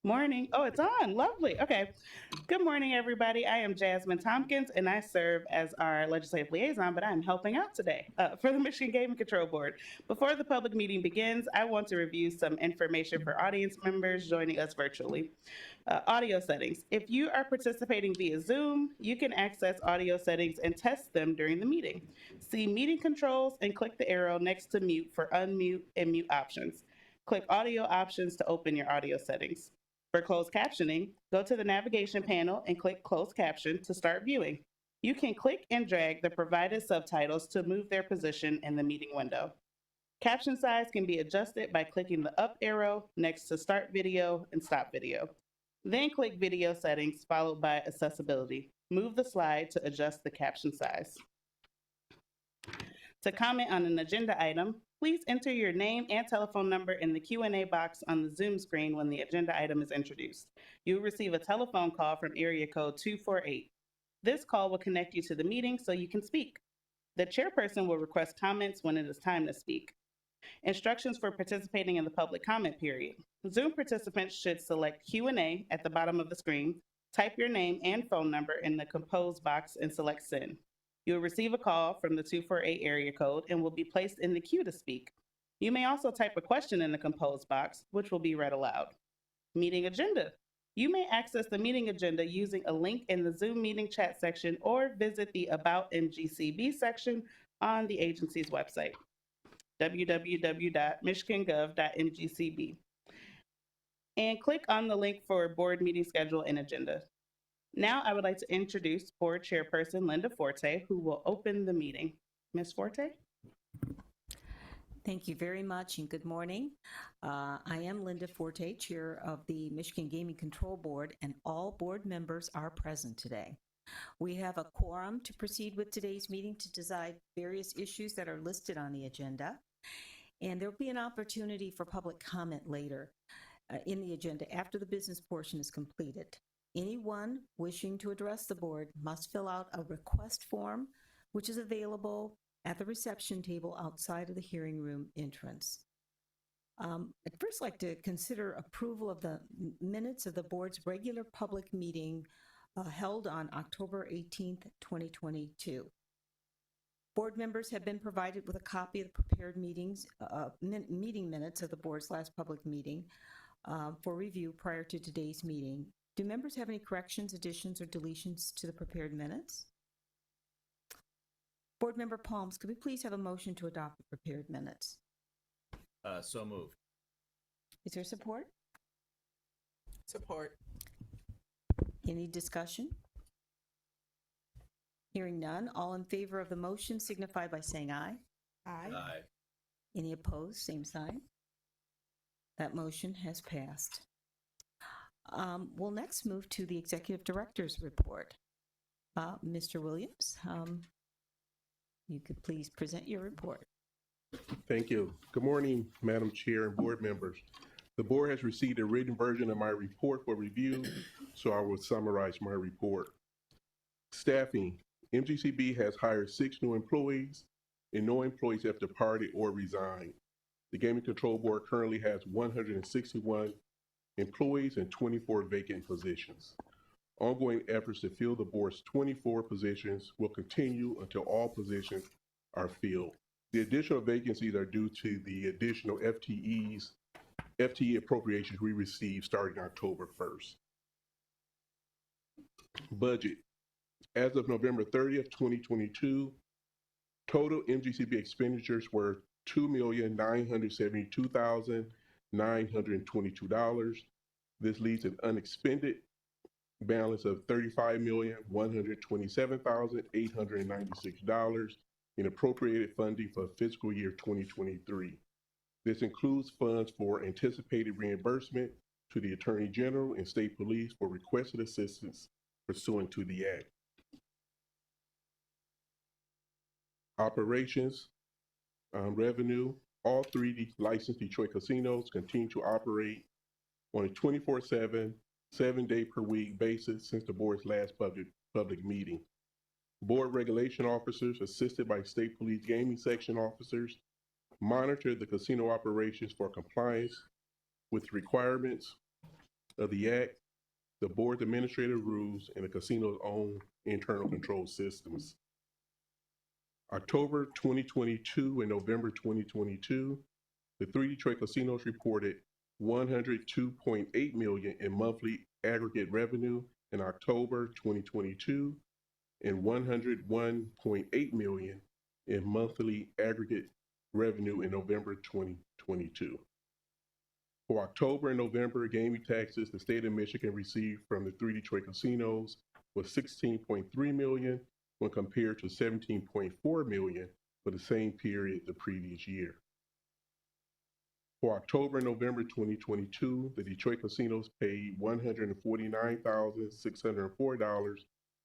Morning. Oh, it's on. Lovely. Okay. Good morning, everybody. I am Jasmine Tompkins, and I serve as our legislative liaison, but I'm helping out today for the Michigan Gaming Control Board. Before the public meeting begins, I want to review some information for audience members joining us virtually. Audio settings. If you are participating via Zoom, you can access audio settings and test them during the meeting. See meeting controls and click the arrow next to mute for unmute and mute options. Click audio options to open your audio settings. For closed captioning, go to the navigation panel and click closed caption to start viewing. You can click and drag the provided subtitles to move their position in the meeting window. Caption size can be adjusted by clicking the up arrow next to start video and stop video. Then click video settings followed by accessibility. Move the slide to adjust the caption size. To comment on an agenda item, please enter your name and telephone number in the Q&A box on the Zoom screen when the agenda item is introduced. You will receive a telephone call from area code 248. This call will connect you to the meeting so you can speak. The chairperson will request comments when it is time to speak. Instructions for participating in the public comment period. Zoom participants should select Q&A at the bottom of the screen, type your name and phone number in the compose box and select send. You will receive a call from the 248 area code and will be placed in the queue to speak. You may also type a question in the compose box, which will be read aloud. Meeting agenda. You may access the meeting agenda using a link in the Zoom meeting chat section or visit the About MGCB section on the agency's website, www.michigangov.mgcb, and click on the link for board meeting schedule and agenda. Now I would like to introduce Board Chairperson Linda Forte, who will open the meeting. Ms. Forte? Thank you very much and good morning. I am Linda Forte, Chair of the Michigan Gaming Control Board, and all board members are present today. We have a quorum to proceed with today's meeting to decide various issues that are listed on the agenda, and there will be an opportunity for public comment later in the agenda after the business portion is completed. Anyone wishing to address the board must fill out a request form, which is available at the reception table outside of the hearing room entrance. I'd first like to consider approval of the minutes of the board's regular public meeting held on October 18th, 2022. Board members have been provided with a copy of the prepared meeting minutes of the board's last public meeting for review prior to today's meeting. Do members have any corrections, additions, or deletions to the prepared minutes? Board Member Palms, could we please have a motion to adopt the prepared minutes? So moved. Is there support? Support. Any discussion? Hearing none, all in favor of the motion signify by saying aye. Aye. Aye. Any opposed, same sign. That motion has passed. We'll next move to the Executive Director's report. Mr. Williams, you could please present your report. Thank you. Good morning, Madam Chair and board members. The board has received a written version of my report for review, so I will summarize my report. Staffing. MGCB has hired 6 new employees, and no employees have departed or resigned. The Gaming Control Board currently has 161 employees and 24 vacant positions. Ongoing efforts to fill the board's 24 positions will continue until all positions are filled. The additional vacancies are due to the additional FTE appropriations we received starting October 1st. Budget. As of November 30th, 2022, total MGCB expenditures were $2,972,922. This leaves an unexpended balance of $35,127,896 in appropriated funding for fiscal year 2023. This includes funds for anticipated reimbursement to the Attorney General and State Police for requested assistance pursuant to the Act. Operations, revenue. All 3 licensed Detroit casinos continue to operate on a 24/7, 7-day-per-week basis since the board's last public meeting. Board regulation officers, assisted by State Police gaming section officers, monitor the casino operations for compliance with requirements of the Act, the board's administrative rules, and the casino's own internal control systems. October 2022 and November 2022, the three Detroit casinos reported $102.8 million in monthly aggregate revenue in October 2022 and $101.8 million in monthly aggregate revenue in November 2022. For October and November, gaming taxes the state of Michigan received from the three Detroit casinos was $16.3 million when compared to $17.4 million for the same period the previous year. For October and November 2022, the Detroit casinos paid $149,604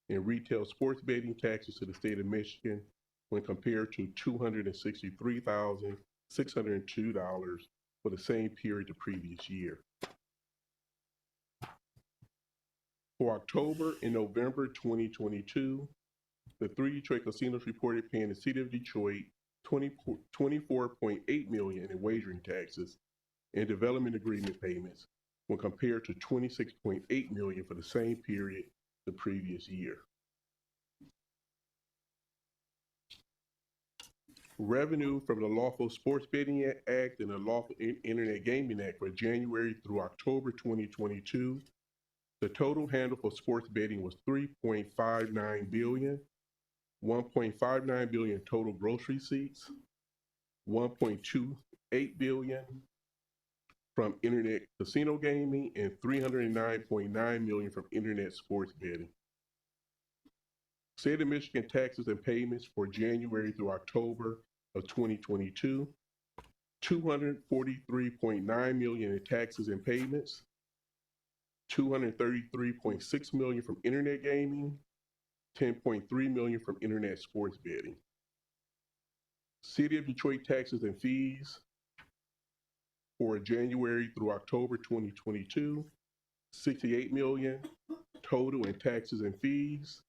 in retail sports betting taxes to the state of Michigan when compared to $263,602 for the same period the previous year. For October and November 2022, the three Detroit casinos reported paying the city of Detroit $24.8 million in wagering taxes and development agreement payments when compared to $26.8 million for the same period the previous year. Revenue from the Lawful Sports Betting Act and the Lawful Internet Gaming Act for January through October 2022, the total handle for sports betting was $3.59 billion, $1.59 billion total gross receipts, $1.28 billion from internet casino gaming, and $309.9 million from internet sports betting. State of Michigan taxes and payments for January through October of 2022, $243.9 million in taxes and payments, $233.6 million from internet gaming, $10.3 million from internet sports betting. City of Detroit taxes and fees for January through October 2022, $68 million total in taxes and fees,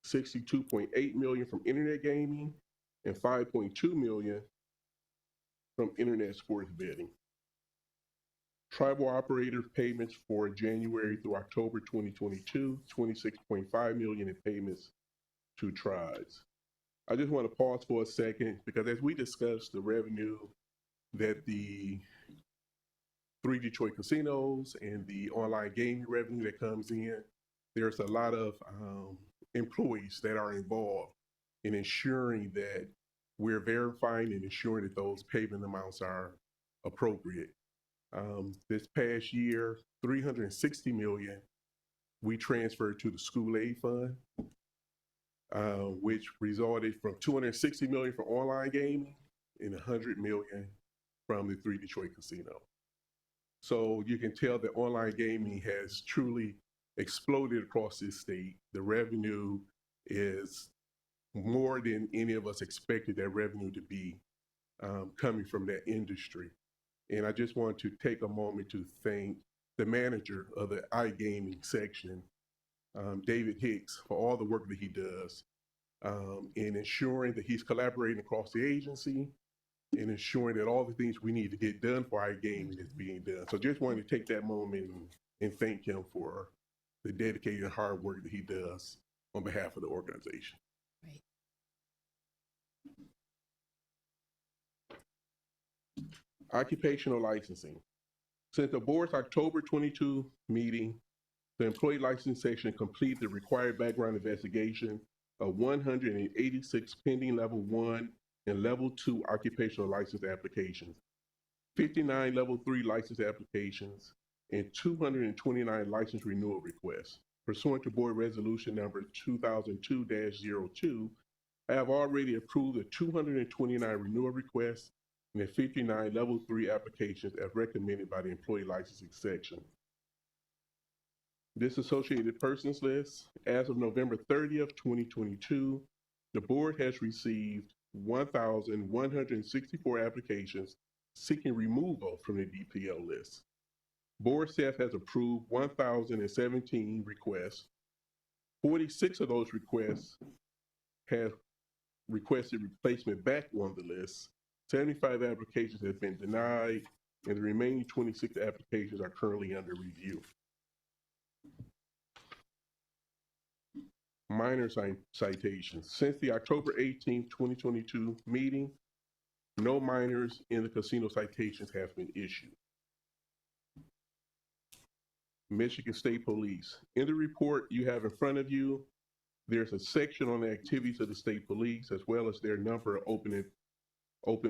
$62.8 million from internet gaming, and $5.2 million from internet sports betting. Tribal operator payments for January through October 2022, $26.5 million in payments to tribes. I just want to pause for a second because as we discussed the revenue that the three Detroit casinos and the online gaming revenue that comes in, there's a lot of employees that are involved in ensuring that we're verifying and ensuring that those payment amounts are appropriate. This past year, $360 million we transferred to the school aid fund, which resulted from $260 million for online gaming and $100 million from the three Detroit casinos. So you can tell that online gaming has truly exploded across this state. The revenue is more than any of us expected that revenue to be coming from that industry. And I just want to take a moment to thank the manager of the iGaming section, David Hicks, for all the work that he does in ensuring that he's collaborating across the agency and ensuring that all the things we need to get done for iGaming is being done. So just wanted to take that moment and thank him for the dedicated and hard work that he does on behalf of the organization. Right. Occupational licensing. Since the board's October 22 meeting, the employee license section completed the required background investigation of 186 pending level 1 and level 2 occupational license applications, 59 level 3 license applications, and 229 license renewal requests. Pursuant to board resolution number 2002-02, I have already approved the 229 renewal requests and the 59 level 3 applications as recommended by the employee licensing section. This associated persons list, as of November 30th, 2022, the board has received 1,164 applications seeking removal from the DPL list. Board staff has approved 1,017 requests. 46 of those requests have requested replacement back on the list. 75 applications have been denied, and the remaining 26 applications are currently under review. minor citations. Since the October 18th, 2022 meeting, no minors in the casino citations have been issued. Michigan State Police. In the report you have in front of you, there's a section on the activities of the state police as well as their number of open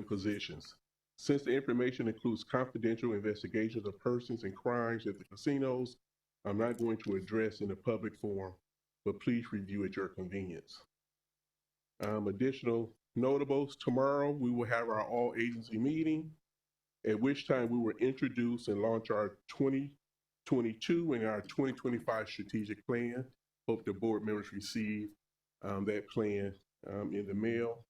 positions. Since the information includes confidential investigations of persons and crimes at the casinos, I'm not going to address in a public forum, but please review at your convenience. Additional notables, tomorrow we will have our all-agency meeting, at which time we will introduce and launch our 2022 and our 2025 strategic plan. Hope the board members receive that plan in the mail.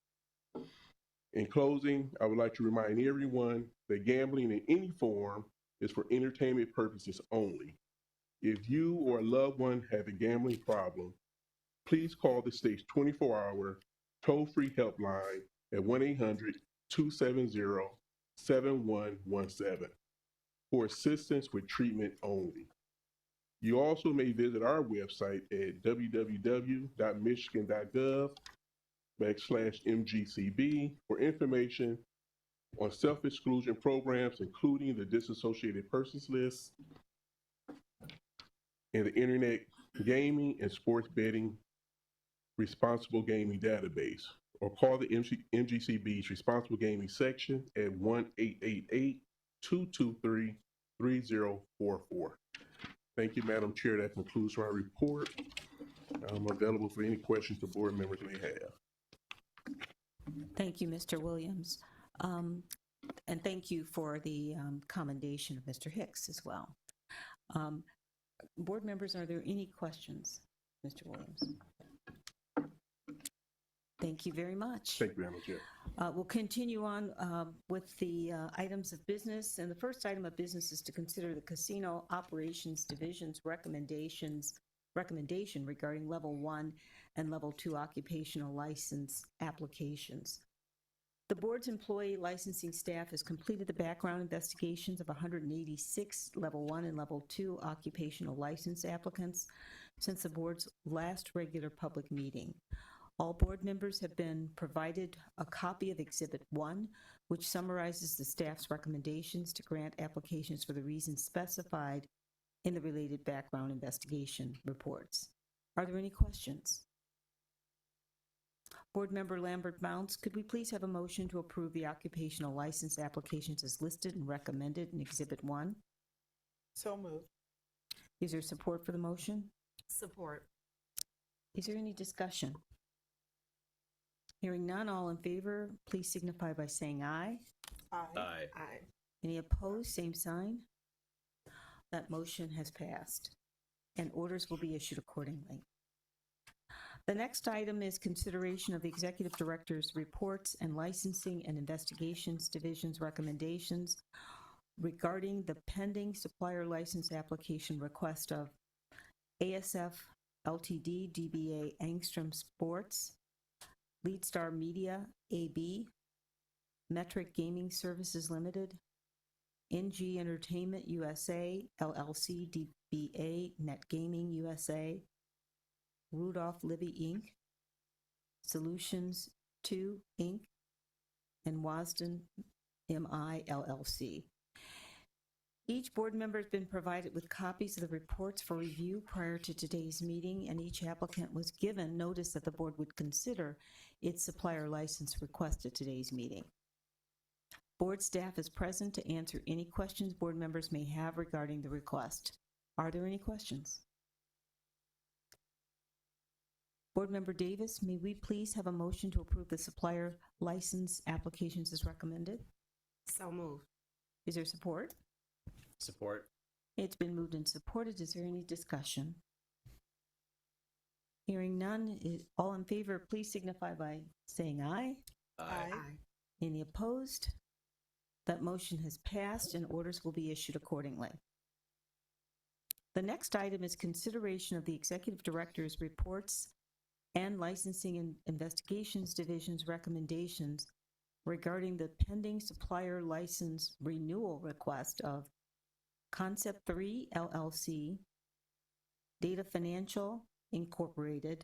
In closing, I would like to remind everyone that gambling in any form is for entertainment purposes only. If you or a loved one have a gambling problem, please call the state's 24-hour toll-free helpline at 1-800-270-7117 for assistance with treatment only. You also may visit our website at www.michigan.gov/MGCB for information on self-exclusion programs, including the disassociated persons list and the Internet Gaming and Sports Betting Responsible Gaming Database, or call the MGCB's Responsible Gaming section at 1-888-223-3044. Thank you, Madam Chair. That concludes my report. I'm available for any questions the board members may have. Thank you, Mr. Williams. And thank you for the commendation of Mr. Hicks as well. Board members, are there any questions, Mr. Williams? Thank you very much. Thank you, Madam Chair. We'll continue on with the items of business. And the first item of business is to consider the Casino Operations Division's recommendation regarding Level 1 and Level 2 occupational license applications. The board's employee licensing staff has completed the background investigations of 186 Level 1 and Level 2 occupational license applicants since the board's last regular public meeting. All board members have been provided a copy of Exhibit 1, which summarizes the staff's recommendations to grant applications for the reasons specified in the related background investigation reports. Are there any questions? Board Member Lambert-Bounce, could we please have a motion to approve the occupational license applications as listed and recommended in Exhibit 1? So moved. Is there support for the motion? Support. Is there any discussion? Hearing none, all in favor, please signify by saying aye. Aye. Aye. Aye. Any opposed, same sign. That motion has passed, and orders will be issued accordingly. The next item is consideration of the Executive Director's reports and Licensing and Investigations Division's recommendations regarding the pending supplier license application request of ASF Ltd, DBA Angstrom Sports, Leadstar Media AB, Metric Gaming Services Limited, NG Entertainment USA LLC, DBA Net Gaming USA, Rudolph Libby Inc., Solutions 2 Inc., and Wasden MI LLC. Each board member has been provided with copies of the reports for review prior to today's meeting, and each applicant was given notice that the board would consider its supplier license request at today's meeting. Board staff is present to answer any questions board members may have regarding the request. Are there any questions? Board Member Davis, may we please have a motion to approve the supplier license applications as recommended? So moved. Is there support? Support. It's been moved and supported. Is there any discussion? Hearing none, all in favor, please signify by saying aye. Aye. Any opposed? That motion has passed and orders will be issued accordingly. The next item is consideration of the Executive Director's reports and Licensing and Investigations Division's recommendations regarding the pending supplier license renewal request of Concept 3 LLC, Data Financial Incorporated,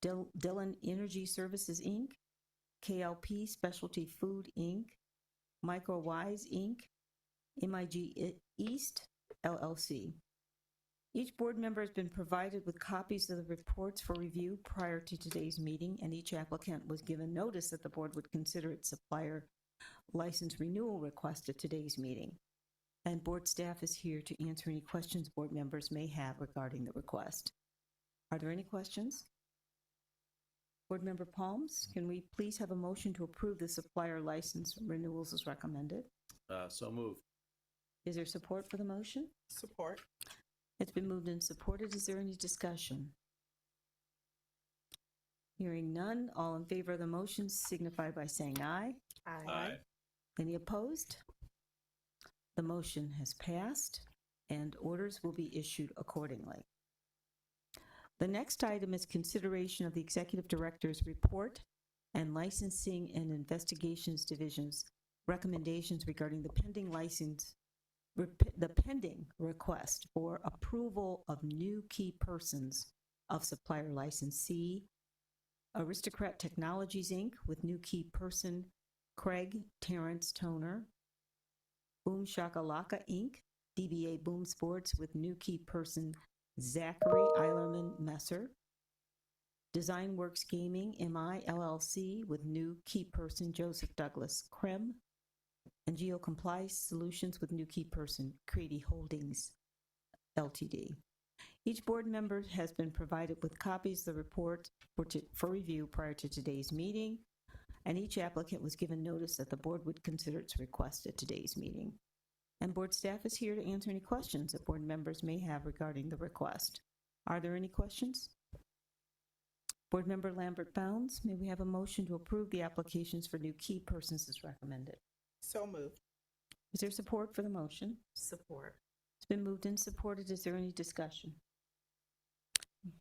Dillon Energy Services, Inc., KLP Specialty Food, Inc., MicroWise, Inc., MIG East, LLC. Each board member has been provided with copies of the reports for review prior to today's meeting, and each applicant was given notice that the board would consider its supplier license renewal request at today's meeting. And board staff is here to answer any questions board members may have regarding the request. Are there any questions? Board Member Palms, can we please have a motion to approve the supplier license renewals as recommended? So moved. Is there support for the motion? Support. It's been moved and supported. Is there any discussion? Hearing none, all in favor of the motion signify by saying aye. Aye. Any opposed? The motion has passed, and orders will be issued accordingly. The next item is consideration of the Executive Director's report and Licensing and Investigations Division's recommendations regarding the pending request for approval of new key persons of supplier licensee, Aristocrat Technologies, Inc., with new key person Craig Terrence Toner, Boom Shakalaka, Inc., DBA Boom Sports, with new key person Zachary Eilerman Messer, Design Works Gaming, MI, LLC, with new key person Joseph Douglas Krem, and GeoComply Solutions with new key person Crady Holdings, Ltd. Each board member has been provided with copies of the report for review prior to today's meeting, and each applicant was given notice that the board would consider its request at today's meeting. And board staff is here to answer any questions that board members may have regarding the request. Are there any questions? Board Member Lambert Bounds, may we have a motion to approve the applications for new key persons as recommended? So moved. Is there support for the motion? Support. It's been moved and supported. Is there any discussion?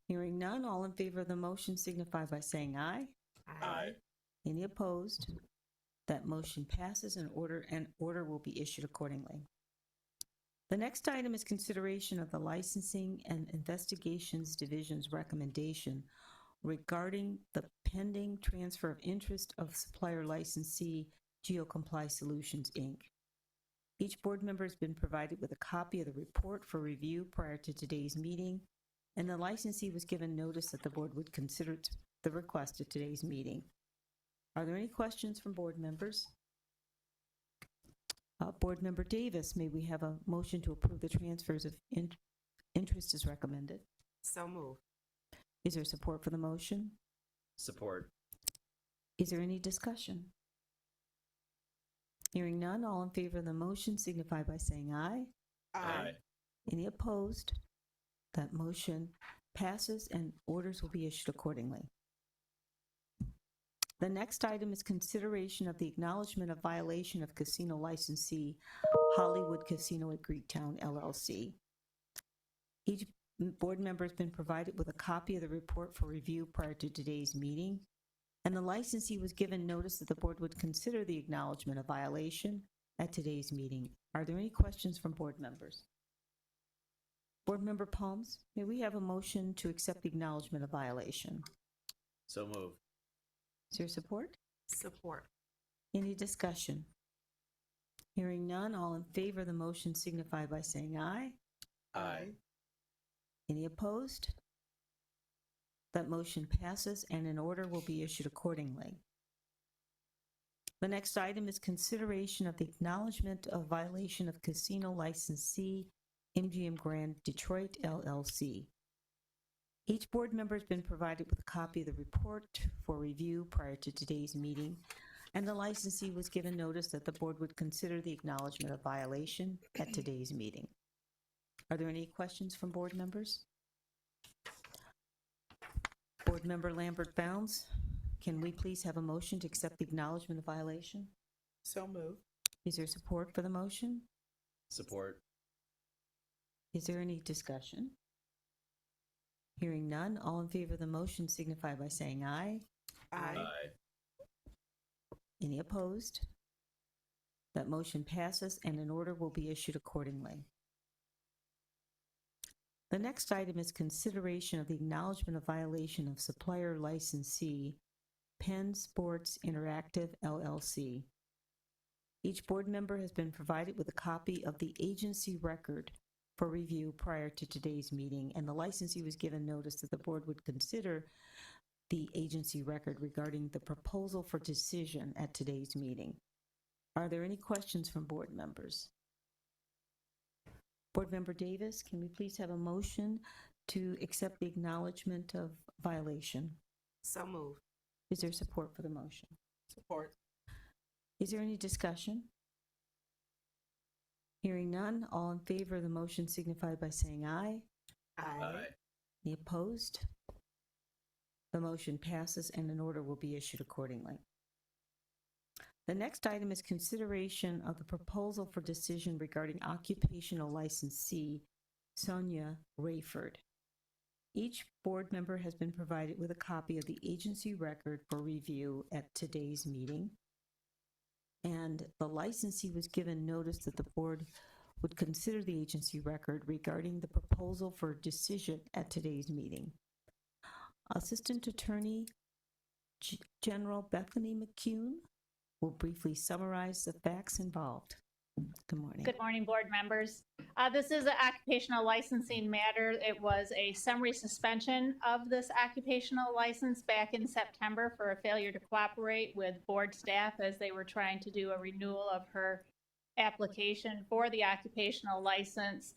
Hearing none, all in favor of the motion signify by saying aye. Aye. Any opposed? That motion passes and order will be issued accordingly. The next item is consideration of the Licensing and Investigations Division's recommendation regarding the pending transfer of interest of supplier licensee GeoComply Solutions, Inc. Each board member has been provided with a copy of the report for review prior to today's meeting, and the licensee was given notice that the board would consider the request at today's meeting. Are there any questions from board members? Board Member Davis, may we have a motion to approve the transfers of interest as recommended? So moved. Is there support for the motion? Support. Is there any discussion? Hearing none, all in favor of the motion signify by saying aye. Aye. Any opposed? That motion passes and orders will be issued accordingly. The next item is consideration of the acknowledgement of violation of casino licensee Hollywood Casino at Greektown, LLC. Each board member has been provided with a copy of the report for review prior to today's meeting, and the licensee was given notice that the board would consider the acknowledgement of violation at today's meeting. Are there any questions from board members? Board Member Palms, may we have a motion to accept the acknowledgement of violation? So moved. Is there support? Support. Any discussion? Hearing none, all in favor of the motion signify by saying aye. Aye. Any opposed? That motion passes and an order will be issued accordingly. The next item is consideration of the acknowledgement of violation of casino licensee MGM Grand Detroit, LLC. Each board member has been provided with a copy of the report for review prior to today's meeting, and the licensee was given notice that the board would consider the acknowledgement of violation at today's meeting. Are there any questions from board members? Board Member Lambert Bounds, can we please have a motion to accept the acknowledgement of violation? So moved. Is there support for the motion? Support. Is there any discussion? Hearing none, all in favor of the motion signify by saying aye. Aye. Any opposed? That motion passes and an order will be issued accordingly. The next item is consideration of the acknowledgement of violation of supplier licensee Penn Sports Interactive LLC. Each board member has been provided with a copy of the agency record for review prior to today's meeting, and the licensee was given notice that the board would consider the agency record regarding the proposal for decision at today's meeting. Are there any questions from board members? Board Member Davis, can we please have a motion to accept the acknowledgement of violation? So moved. Is there support for the motion? Support. Is there any discussion? Hearing none, all in favor of the motion signify by saying aye. Aye. Any opposed? The motion passes and an order will be issued accordingly. The next item is consideration of the proposal for decision regarding occupational licensee Sonia Rayford. Each board member has been provided with a copy of the agency record for review at today's meeting. And the licensee was given notice that the board would consider the agency record regarding the proposal for decision at today's meeting. Assistant Attorney General Bethany McCune will briefly summarize the facts involved. Good morning. Good morning, board members. This is an occupational licensing matter. It was a summary suspension of this occupational license back in September for a failure to cooperate with board staff as they were trying to do a renewal of her application for the occupational license.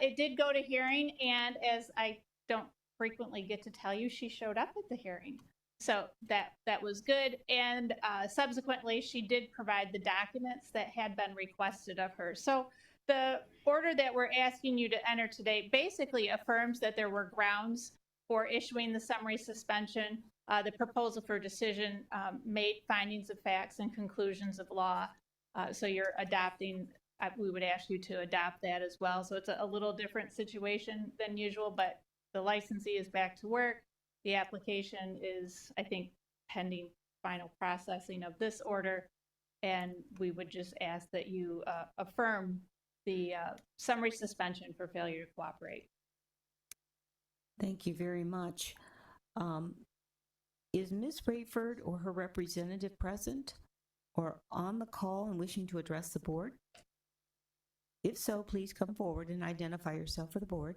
It did go to hearing, and as I don't frequently get to tell you, she showed up at the hearing. So that was good. And subsequently, she did provide the documents that had been requested of her. So the order that we're asking you to enter today basically affirms that there were grounds for issuing the summary suspension. The proposal for decision made findings of facts and conclusions of law. So you're adopting, we would ask you to adopt that as well. So it's a little different situation than usual, but the licensee is back to work. The application is, I think, pending final processing of this order, and we would just ask that you affirm the summary suspension for failure to cooperate. Thank you very much. Is Ms. Rayford or her representative present or on the call and wishing to address the board? If so, please come forward and identify yourself for the board.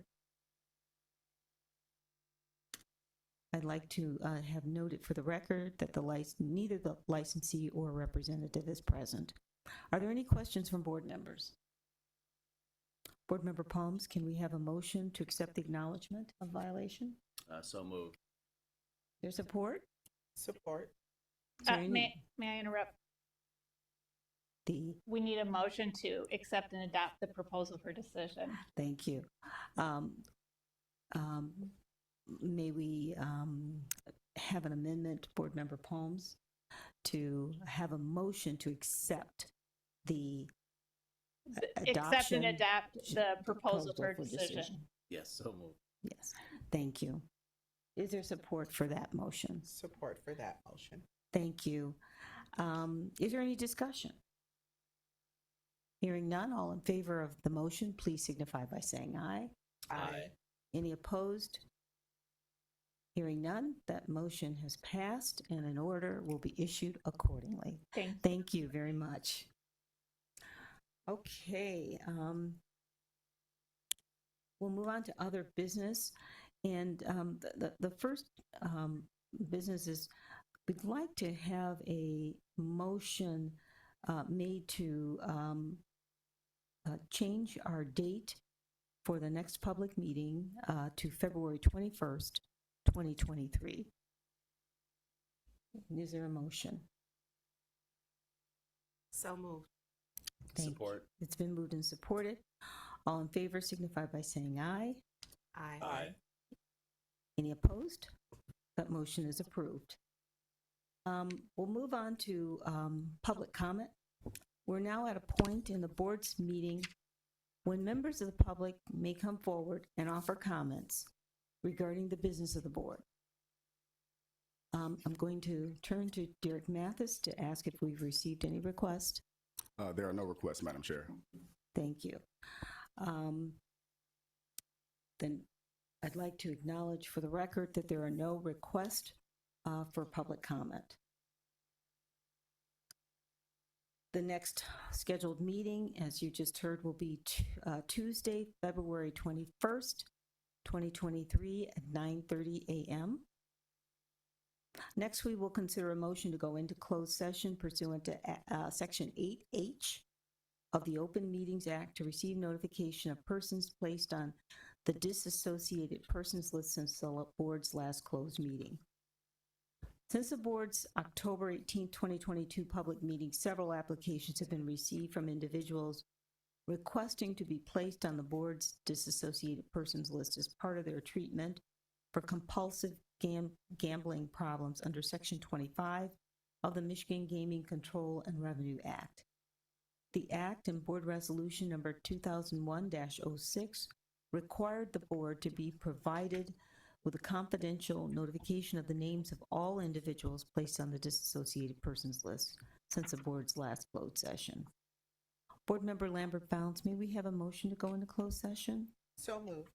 I'd like to have noted for the record that neither the licensee or representative is present. Are there any questions from board members? Board Member Palms, can we have a motion to accept the acknowledgement of violation? So moved. There's support? Support. Is there any- May I interrupt? The We need a motion to accept and adopt the proposal for decision. Thank you. May we have an amendment, Board Member Palms, to have a motion to accept the Accept adoption and adopt the proposal for decision. Yes, so moved. Yes, thank you. Is there support for that motion? Support for that motion. Thank you. Is there any discussion? Hearing none, all in favor of the motion, please signify by saying aye. Aye. Any opposed? Hearing none, that motion has passed and an order will be issued accordingly. Thank you very much. Okay, we'll move on to other business. And the first business is we'd like to have a motion made to change our date for the next public meeting to February 21st, 2023. Is there a motion? So moved. Thank you. Support. It's been moved and supported. All in favor signify by saying aye. Aye. Aye. Any opposed? That motion is approved. We'll move on to public comment. We're now at a point in the board's meeting when members of the public may come forward and offer comments regarding the business of the board. I'm going to turn to Derek Mathis to ask if we've received any requests. There are no requests, Madam Chair. Thank you. Then I'd like to acknowledge for the record that there are no requests for public comment. The next scheduled meeting, as you just heard, will be Tuesday, February 21st, 2023 at 9:30 a.m. Next, we will consider a motion to go into closed session pursuant to Section 8H of the Open Meetings Act to receive notification of persons placed on the disassociated persons list since the board's last closed meeting. Since the board's October 18, 2022 public meeting, several applications have been received from individuals requesting to be placed on the board's disassociated persons list as part of their treatment for compulsive gambling problems under Section 25 of the Michigan Gaming Control and Revenue Act. The Act and Board Resolution number 2001-06 required the board to be provided with a confidential notification of the names of all individuals placed on the disassociated persons list since the board's last closed session. Board Member Lambert Bounds, may we have a motion to go into closed session? So moved.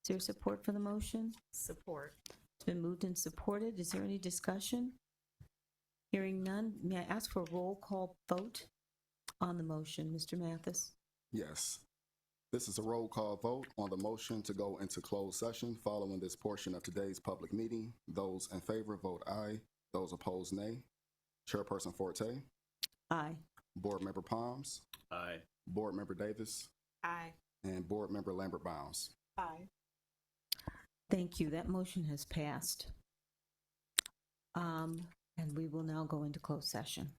Is there support for the motion? Support. It's been moved and supported. Is there any discussion? Hearing none, may I ask for a roll call vote on the motion? Mr. Mathis? Yes. This is a roll call vote on the motion to go into closed session following this portion of today's public meeting. Those in favor vote aye. Those opposed, nay. Chairperson Forte, Aye. Board Member Palms, Aye. Board Member Davis, Aye. and Board Member Lambert Bounds. Aye. Thank you. That motion has passed. And we will now go into closed session.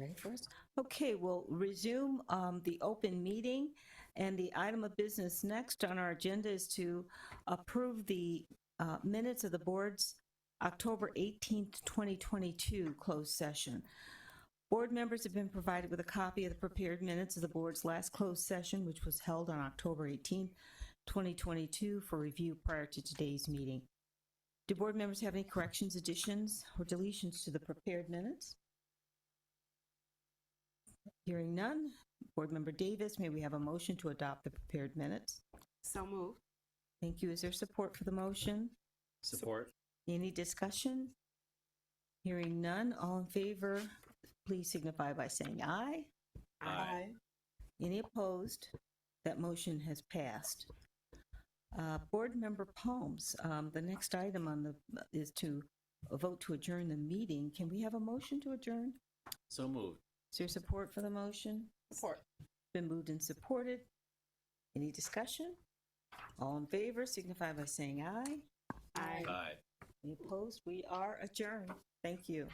Ready for us? Okay, we'll resume the open meeting. And the item of business next on our agenda is to approve the minutes of the board's October 18th, 2022 closed session. Board members have been provided with a copy of the prepared minutes of the board's last closed session, which was held on October 18th, 2022 for review prior to today's meeting. Do board members have any corrections, additions, or deletions to the prepared minutes? Hearing none. Board Member Davis, may we have a motion to adopt the prepared minutes? So moved. Thank you. Is there support for the motion? Support. Any discussion? Hearing none. All in favor, please signify by saying aye. Aye. Any opposed? That motion has passed. Board Member Palms, the next item on the is to vote to adjourn the meeting. Can we have a motion to adjourn? So moved. Is there support for the motion? Support. Been moved and supported. Any discussion? All in favor signify by saying aye. Aye. Aye. Any opposed? We are adjourned. Thank you.